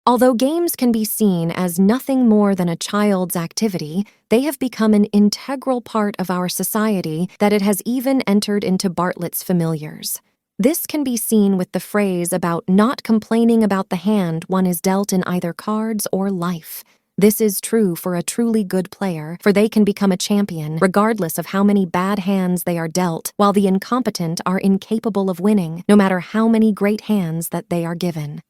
Although games can be seen as nothing more than a child's activity, they have become an integral part of our society that it has even entered into Bartlett's familiars. This can be seen with the phrase about not complaining about the hand one is dealt in either cards or life. This is true for a truly good player, for they can become a champion regardless of how many bad hands they are dealt, while the incompetent are incapable of winning, no matter how many great hands that they are given.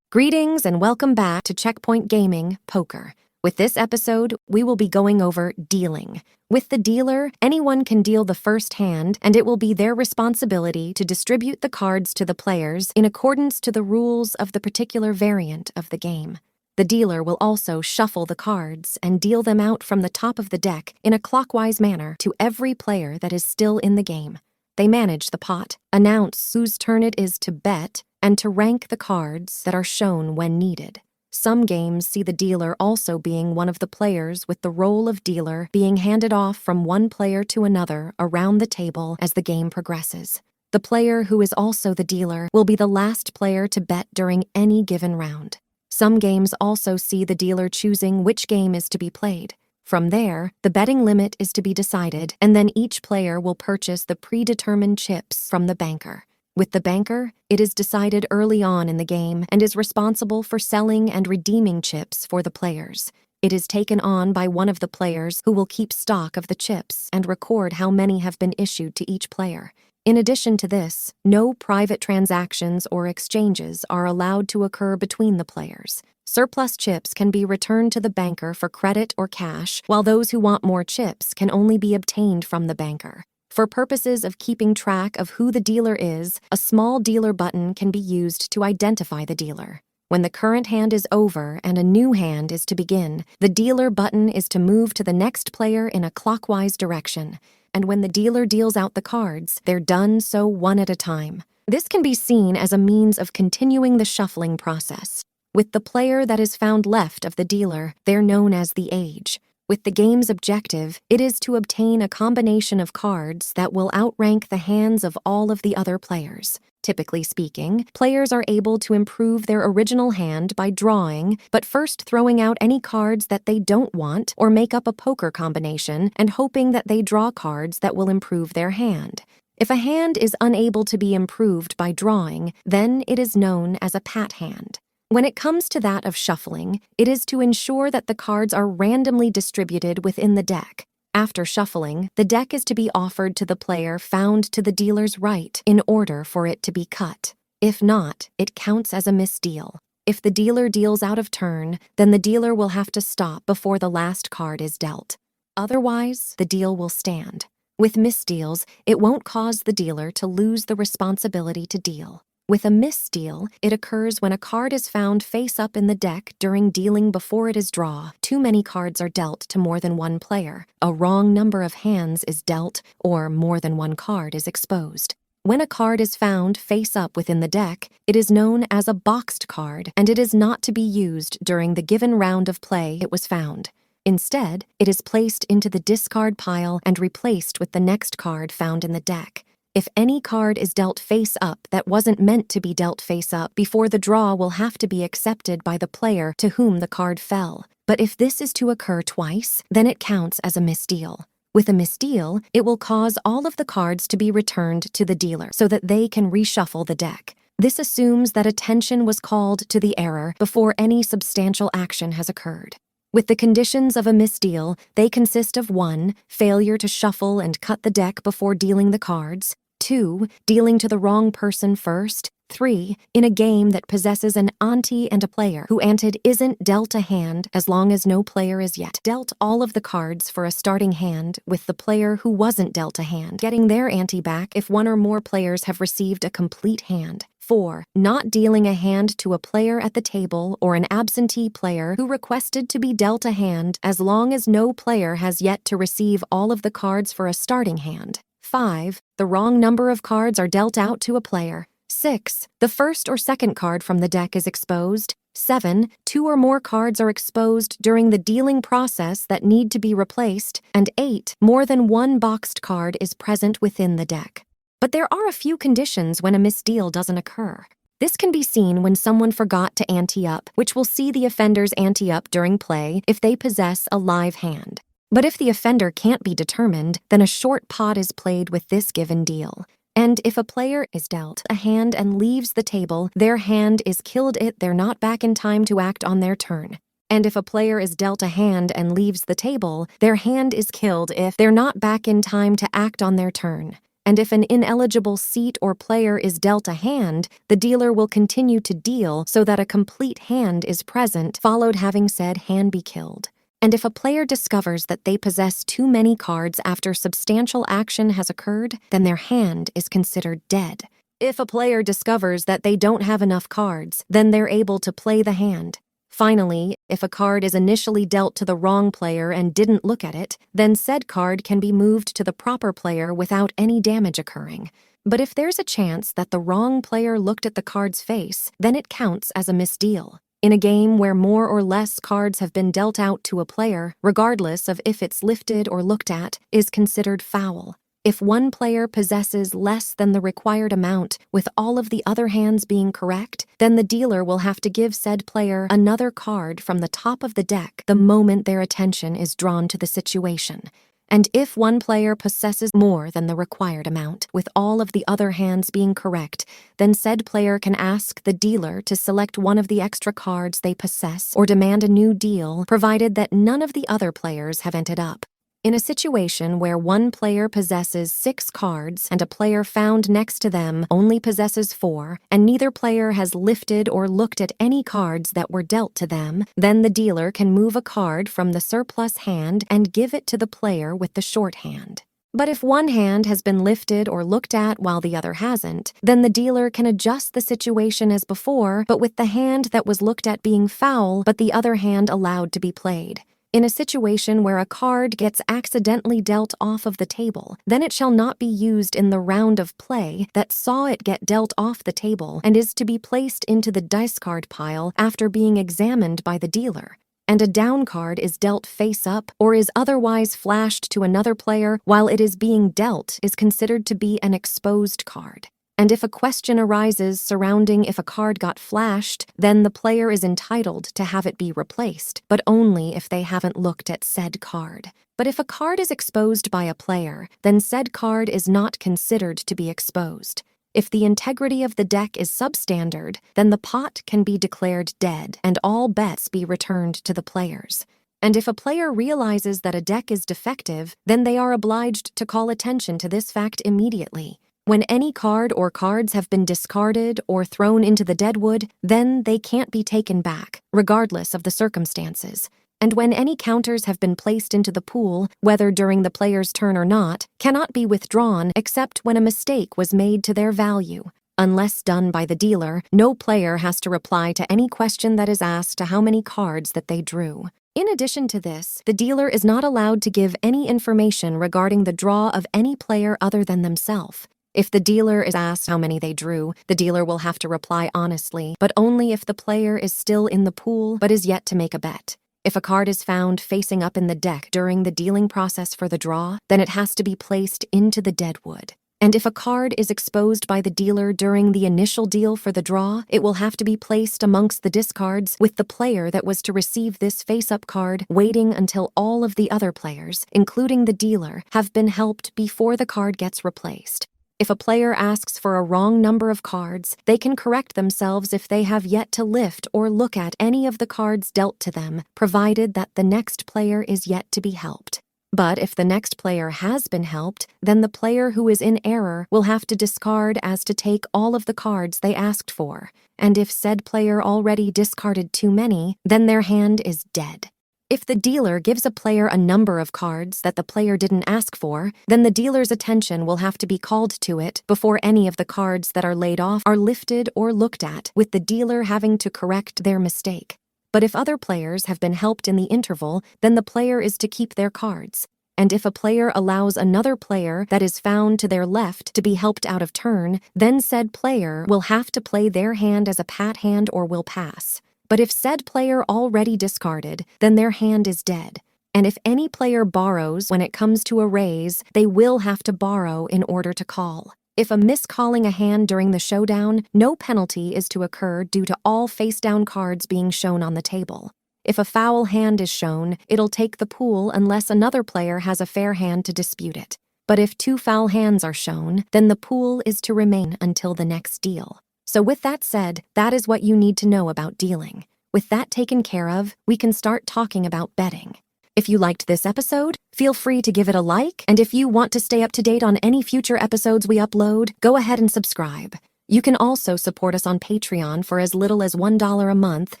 Greetings and welcome back to Checkpoint Gaming Poker. With this episode, we will be going over dealing. With the dealer, anyone can deal the first hand, and it will be their responsibility to distribute the cards to the players in accordance to the rules of the particular variant of the game. The dealer will also shuffle the cards and deal them out from the top of the deck in a clockwise manner to every player that is still in the game. They manage the pot, announce whose turn it is to bet, and to rank the cards that are shown when needed. Some games see the dealer also being one of the players, with the role of dealer being handed off from one player to another around the table as the game progresses. The player who is also the dealer will be the last player to bet during any given round. Some games also see the dealer choosing which game is to be played. From there, the betting limit is to be decided, and then each player will purchase the predetermined chips from the banker. With the banker, it is decided early on in the game and is responsible for selling and redeeming chips for the players. It is taken on by one of the players who will keep stock of the chips and record how many have been issued to each player. In addition to this, no private transactions or exchanges are allowed to occur between the players. Surplus chips can be returned to the banker for credit or cash, while those who want more chips can only be obtained from the banker. For purposes of keeping track of who the dealer is, a small dealer button can be used to identify the dealer. When the current hand is over and a new hand is to begin, the dealer button is to move to the next player in a clockwise direction. And when the dealer deals out the cards, they're done so one at a time. This can be seen as a means of continuing the shuffling process. With the player that is found left of the dealer, they're known as the age. With the game's objective, it is to obtain a combination of cards that will outrank the hands of all of the other players. Typically speaking, players are able to improve their original hand by drawing, but first throwing out any cards that they don't want or make up a poker combination and hoping that they draw cards that will improve their hand. If a hand is unable to be improved by drawing, then it is known as a pat hand. When it comes to that of shuffling, it is to ensure that the cards are randomly distributed within the deck. After shuffling, the deck is to be offered to the player found to the dealer's right in order for it to be cut. If not, it counts as a misdeal. If the dealer deals out of turn, then the dealer will have to stop before the last card is dealt. Otherwise, the deal will stand. With misdeals, it won't cause the dealer to lose the responsibility to deal. With a misdeal, it occurs when a card is found face up in the deck during dealing before it is draw. Too many cards are dealt to more than one player. A wrong number of hands is dealt, or more than one card is exposed. When a card is found face up within the deck, it is known as a boxed card, and it is not to be used during the given round of play it was found. Instead, it is placed into the discard pile and replaced with the next card found in the deck. If any card is dealt face up that wasn't meant to be dealt face up before the draw, will have to be accepted by the player to whom the card fell. But if this is to occur twice, then it counts as a misdeal. With a misdeal, it will cause all of the cards to be returned to the dealer so that they can reshuffle the deck. This assumes that attention was called to the error before any substantial action has occurred. With the conditions of a misdeal, they consist of 1. Failure to shuffle and cut the deck before dealing the cards. 2. Dealing to the wrong person first. 3. In a game that possesses an ante and a player who anted isn't dealt a hand as long as no player is yet dealt all of the cards for a starting hand, with the player who wasn't dealt a hand getting their ante back if one or more players have received a complete hand. 4. Not dealing a hand to a player at the table or an absentee player who requested to be dealt a hand as long as no player has yet to receive all of the cards for a starting hand. 5. The wrong number of cards are dealt out to a player. 6. The first or second card from the deck is exposed. 7. 2 or more cards are exposed during the dealing process that need to be replaced. And 8. More than one boxed card is present within the deck. But there are a few conditions when a misdeal doesn't occur. This can be seen when someone forgot to ante up, which will see the offender's ante up during play if they possess a live hand. But if the offender can't be determined, then a short pot is played with this given deal. And if a player is dealt a hand and leaves the table, their hand is killed if they're not back in time to act on their turn. And if a player is dealt a hand and leaves the table, their hand is killed if they're not back in time to act on their turn. And if an ineligible seat or player is dealt a hand, the dealer will continue to deal so that a complete hand is present, followed having said hand be killed. And if a player discovers that they possess too many cards after substantial action has occurred, then their hand is considered dead. If a player discovers that they don't have enough cards, then they're able to play the hand. Finally, if a card is initially dealt to the wrong player and didn't look at it, then said card can be moved to the proper player without any damage occurring. But if there's a chance that the wrong player looked at the card's face, then it counts as a misdeal. In a game where more or less cards have been dealt out to a player, regardless of if it's lifted or looked at, is considered foul. If one player possesses less than the required amount, with all of the other hands being correct, then the dealer will have to give said player another card from the top of the deck the moment their attention is drawn to the situation. And if one player possesses more than the required amount, with all of the other hands being correct, then said player can ask the dealer to select one of the extra cards they possess or demand a new deal, provided that none of the other players have entered up. In a situation where one player possesses 6 cards and a player found next to them only possesses 4, and neither player has lifted or looked at any cards that were dealt to them, then the dealer can move a card from the surplus hand and give it to the player with the short hand. But if one hand has been lifted or looked at while the other hasn't, then the dealer can adjust the situation as before, but with the hand that was looked at being foul, but the other hand allowed to be played. In a situation where a card gets accidentally dealt off of the table, then it shall not be used in the round of play that saw it get dealt off the table and is to be placed into the dice card pile after being examined by the dealer. And a down card is dealt face up or is otherwise flashed to another player while it is being dealt is considered to be an exposed card. And if a question arises surrounding if a card got flashed, then the player is entitled to have it be replaced, but only if they haven't looked at said card. But if a card is exposed by a player, then said card is not considered to be exposed. If the integrity of the deck is substandard, then the pot can be declared dead and all bets be returned to the players. And if a player realizes that a deck is defective, then they are obliged to call attention to this fact immediately. When any card or cards have been discarded or thrown into the deadwood, then they can't be taken back, regardless of the circumstances. And when any counters have been placed into the pool, whether during the player's turn or not, cannot be withdrawn except when a mistake was made to their value. Unless done by the dealer, no player has to reply to any question that is asked to how many cards that they drew. In addition to this, the dealer is not allowed to give any information regarding the draw of any player other than themselves. If the dealer is asked how many they drew, the dealer will have to reply honestly, but only if the player is still in the pool but is yet to make a bet. If a card is found facing up in the deck during the dealing process for the draw, then it has to be placed into the deadwood. And if a card is exposed by the dealer during the initial deal for the draw, it will have to be placed amongst the discards with the player that was to receive this face-up card waiting until all of the other players, including the dealer, have been helped before the card gets replaced. If a player asks for a wrong number of cards, they can correct themselves if they have yet to lift or look at any of the cards dealt to them, provided that the next player is yet to be helped. But if the next player has been helped, then the player who is in error will have to discard as to take all of the cards they asked for. And if said player already discarded too many, then their hand is dead. If the dealer gives a player a number of cards that the player didn't ask for, then the dealer's attention will have to be called to it before any of the cards that are laid off are lifted or looked at, with the dealer having to correct their mistake. But if other players have been helped in the interval, then the player is to keep their cards. And if a player allows another player that is found to their left to be helped out of turn, then said player will have to play their hand as a pat hand or will pass. But if said player already discarded, then their hand is dead. And if any player borrows when it comes to a raise, they will have to borrow in order to call. If a miscalling a hand during the showdown, no penalty is to occur due to all face-down cards being shown on the table. If a foul hand is shown, it'll take the pool unless another player has a fair hand to dispute it. But if 2 foul hands are shown, then the pool is to remain until the next deal. So with that said, that is what you need to know about dealing. With that taken care of, we can start talking about betting. If you liked this episode, feel free to give it a like, and if you want to stay up to date on any future episodes we upload, go ahead and subscribe. You can also support us on Patreon for as little as $1 a month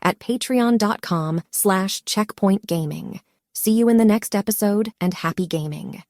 at patreon.com/checkpointgaming. See you in the next episode, and happy gaming.